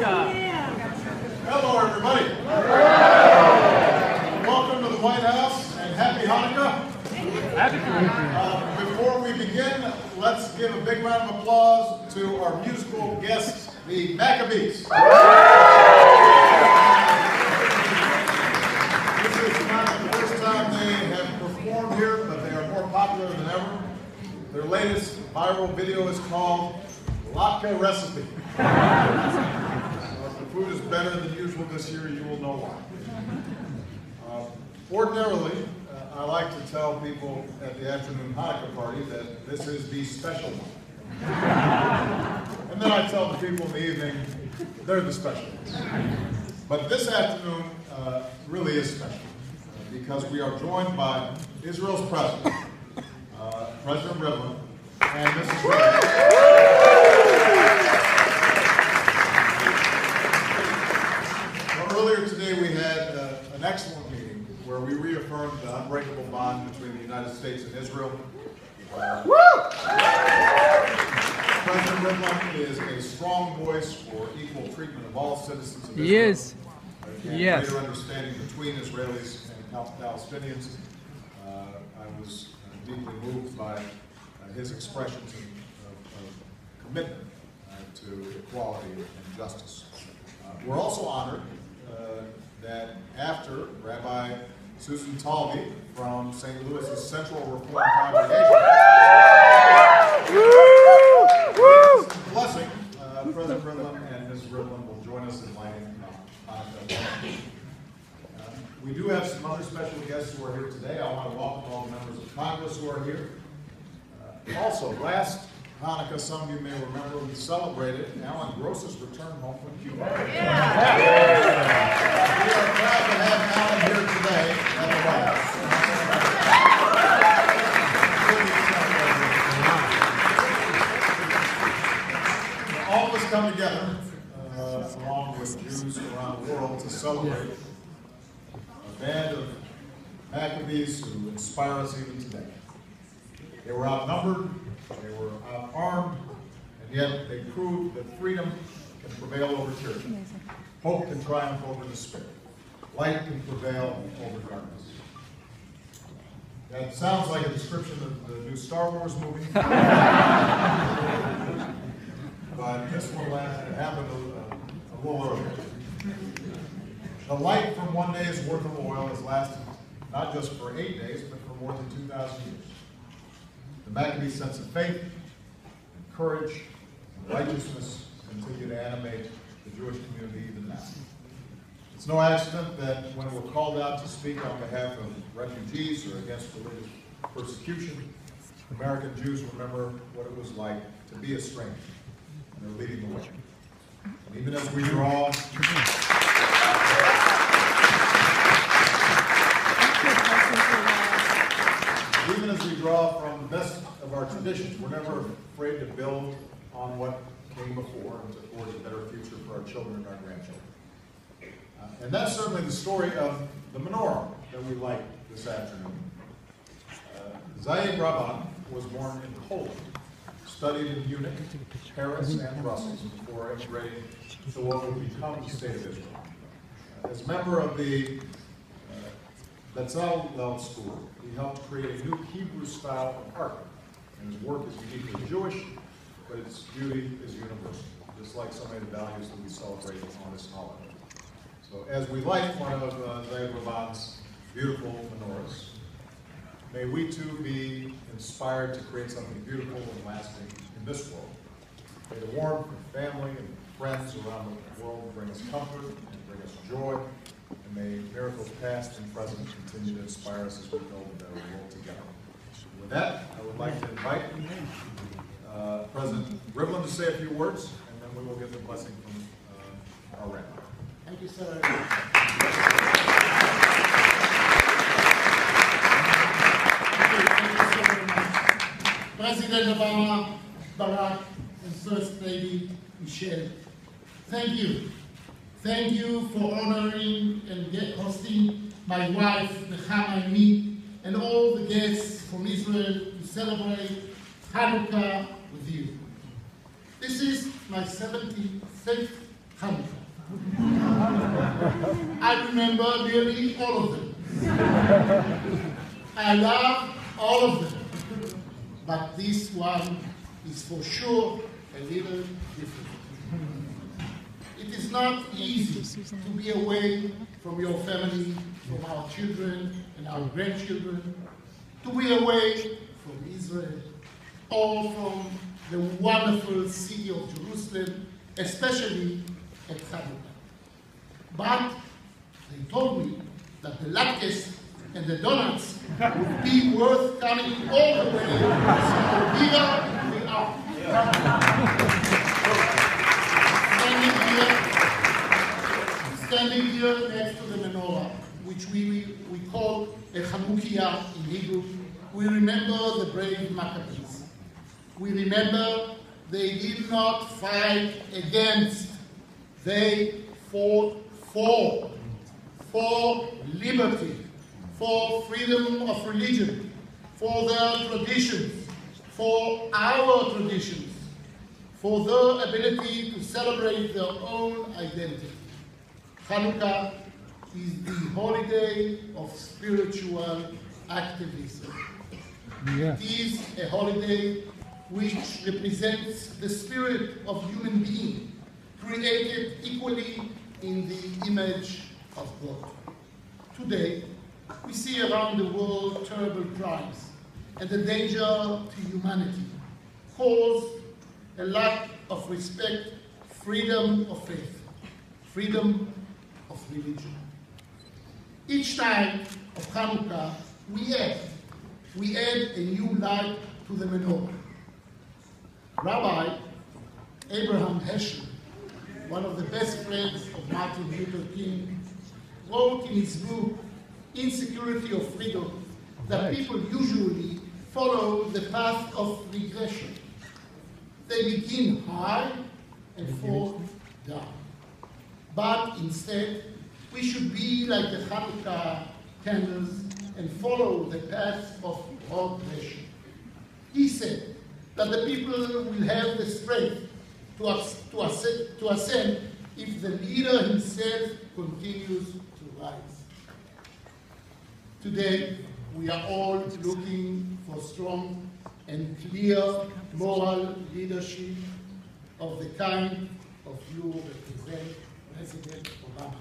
Hello, everybody. Welcome to the White House and happy Hanukkah. Before we begin, let's give a big round of applause to our musical guests, the Maccabees. This is not the first time they have performed here, but they are more popular than ever. Their latest viral video is called Latke Recipe. So if the food is better than usual this year, you will know why. Ordinarily, I like to tell people at the afternoon Hanukkah party that this is the special one. And then I tell the people in the evening they're the special ones. But this afternoon really is special because we are joined by Israel's president, President Rivlin, and Mrs. Rivlin. Earlier today we had an excellent meeting where we reaffirmed the unbreakable bond between the United States and Israel. President Rivlin is a strong voice for equal treatment of all citizens of Israel. Yes. And greater understanding between Israelis and Palestinians. I was deeply moved by his expressions of commitment to equality and justice. We're also honored that after Rabbi Susan Talby from St. Louis's Central Reform Congregation blessing, President Rivlin and Ms. Rivlin will join us in lighting Hanukkah. We do have some other special guests who are here today. I want to welcome all the members of Congress who are here. Also, last Hanukkah, some of you may remember, we celebrated Alan Gross's return home from Cuba. Yeah. We are proud to have Alan here today at the White House. All of us come together, along with Jews around the world, to celebrate a band of Maccabees who inspire us even today. They were outnumbered, they were out-armed, and yet they proved that freedom can prevail over tyranny. Hope can triumph over despair. Light can prevail over darkness. That sounds like a description of the new Star Wars movie. But this one happened a little earlier. The light from one day's worth of oil has lasted not just for 8 days, but for more than 2,000 years. The Maccabee sense of faith, and courage, and righteousness continue to animate the Jewish community even now. It's no accident that when we're called out to speak on behalf of refugees or against religious persecution, American Jews remember what it was like to be a stranger, and they're leading the way. And even as we draw from the best of our traditions, we're never afraid to build on what came before and to forge a better future for our children and our grandchildren. And that's certainly the story of the menorah that we light this afternoon. Zaid Rabban was born in Poland, studied in Munich, Paris, and Brussels before integrating to what would become the State of Israel. As a member of the Bezalel School, he helped create a new Hebrew style of art. And his work is uniquely Jewish, but its beauty is universal, just like so many of the values that we celebrate on this holiday. So as we light one of Zaid Rabban's beautiful menorahs, may we too be inspired to create something beautiful and lasting in this world. May the warmth of family and friends around the world bring us comfort and bring us joy. And may miracles past and present continue to inspire us as we build a better world together. With that, I would like to invite President Rivlin to say a few words, and then we will get the blessing from our rabbi. Thank you, sir. President Obama, Barack, and First Lady Michelle, thank you. Thank you for honoring and hosting my wife, Nechama, and me, and all the guests from Israel to celebrate Hanukkah with you. This is my 75th Hanukkah. I remember nearly all of them. I love all of them. But this one is for sure a little different. It is not easy to be away from your family, from our children and our grandchildren, to be away from Israel, or from the wonderful city of Jerusalem, especially at Hanukkah. But they told me that the latkes and the donuts would be worth coming all the way, so here we are. Standing here next to the menorah, which we call a Chanukiah in Hebrew, we remember the brave Maccabees. We remember they did not fight against, they fought for liberty, for freedom of religion, for their traditions, for our traditions, for their ability to celebrate their own identity. Hanukkah is the holiday of spiritual activism. It is a holiday which represents the spirit of human being, created equally in the image of God. Today, we see around the world terrible crimes and the danger to humanity, caused a lack of respect, freedom of faith, freedom of religion. Each time of Hanukkah, we add a new light to the menorah. Rabbi Abraham Heschel, one of the best friends of Martin Luther King, wrote in his book, Insecurity of Freedom, that people usually follow the path of regression. They begin high and fall down. But instead, we should be like the Hanukkah candles and follow the path of progression. He said that the people will have the strength to ascend if the leader himself continues to rise. Today, we are all looking for strong and clear moral leadership of the kind of you represent, President Obama.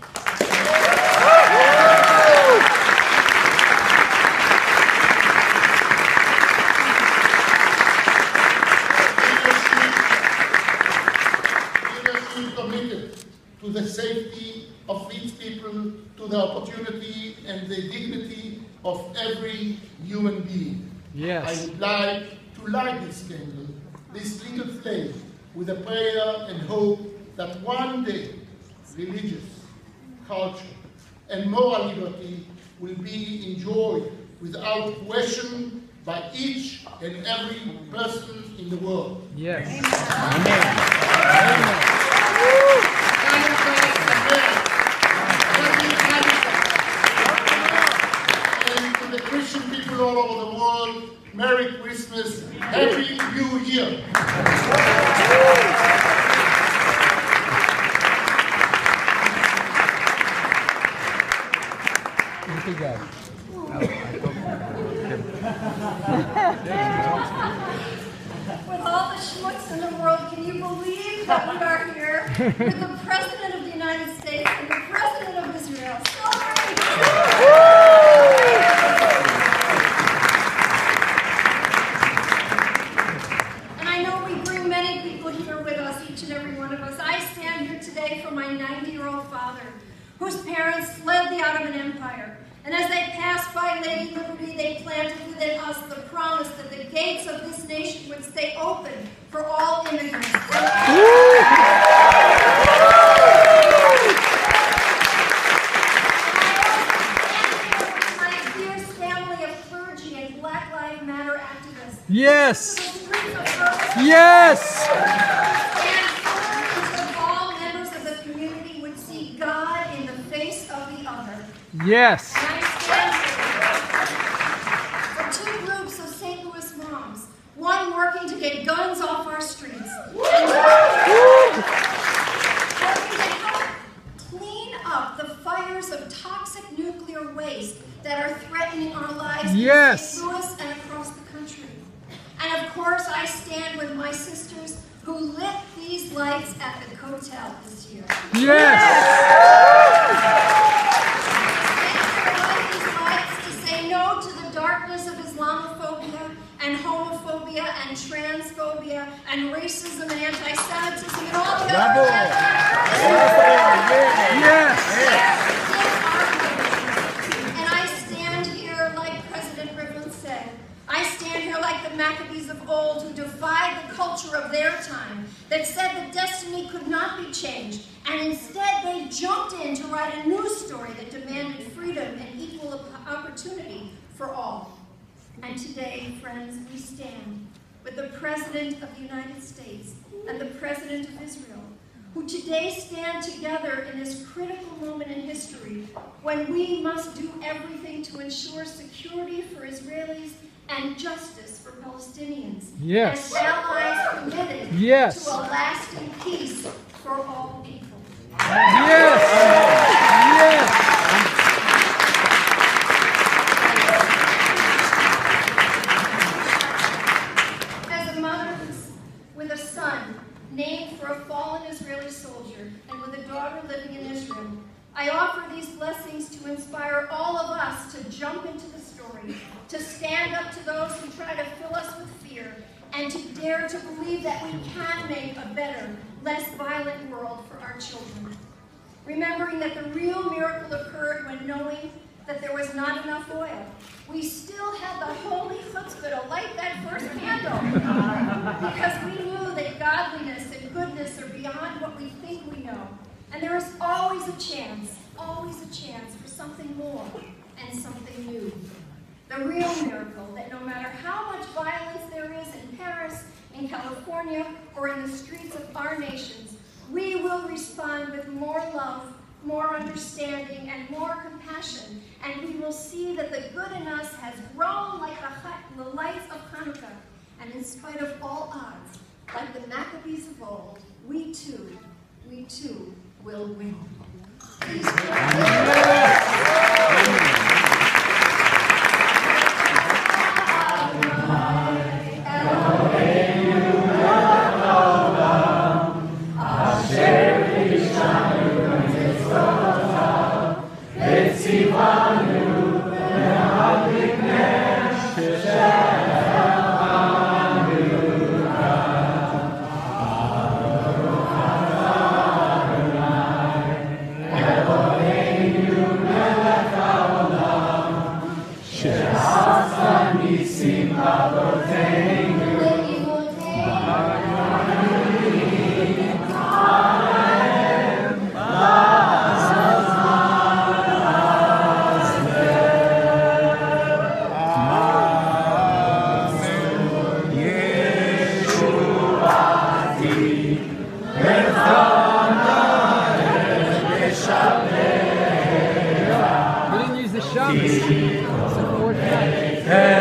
Leadership committed to the safety of its people, to the opportunity and the dignity of every human being. Yes. I would like to light this candle, this little flame, with a prayer and hope that one day religious, culture, and moral liberty will be enjoyed without question by each and every person in the world. Yes. Amen. And to the Christian people all over the world, Merry Christmas, Happy New Year. Obrigado. With all the schmutz in the world, can you believe that we are here with the President of the United States and the President of Israel? So great! And I know we bring many people here with us, each and every one of us. I stand here today for my 90-year-old father, whose parents led the Ottoman Empire. And as they passed by Lady Liberty, they planted within us the promise that the gates of this nation would stay open for all immigrants. My dear family of clergy and Black Lives Matter activists. Yes. Yes. And all members of the community would see God in the face of the other. Yes. And I stand for two groups of St. Louis moms, one working to get guns off our streets, and working to help clean up the nuclear waste that are threatening our lives Yes. in St. Louis and across the country. And of course, I stand with my sisters who lit these lights at the Kotel this year. Yes. These lights to say no to the darkness of Islamophobia and homophobia and transphobia and racism and anti-Semitism and all the other Yes. And I stand here like President Rivlin said. I stand here like the Maccabees of old who defied the culture of their time that said that destiny could not be changed, and instead they jumped in to write a new story that demanded freedom and equal opportunity for all. And today, friends, we stand with the President of the United States and the President of Israel, who today stand together in this critical moment in history when we must do everything to ensure security for Israelis and justice for Palestinians. Yes. As allies committed Yes. to a lasting peace for all people. Yes. Yes. As a mother with a son named for a fallen Israeli soldier and with a daughter living in Israel, I offer these blessings to inspire all of us to jump into the story, to stand up to those who try to fill us with fear, and to dare to believe that we can make a better, less violent world for our children. Remembering that the real miracle occurred when knowing that there was not enough oil. We still had the holy chutzpah to light that first candle because we knew that godliness and goodness are beyond what we think we know. And there is always a chance for something more and something new. The real miracle that no matter how much violence there is in Paris, in California, or in the streets of our nations, we will respond with more love, more understanding, and more compassion, and we will see that the good in us has grown like the lights of Hanukkah, and in spite of all odds, like the Maccabees of old, we too will win. Please We didn't use the shop. It's the fourth time.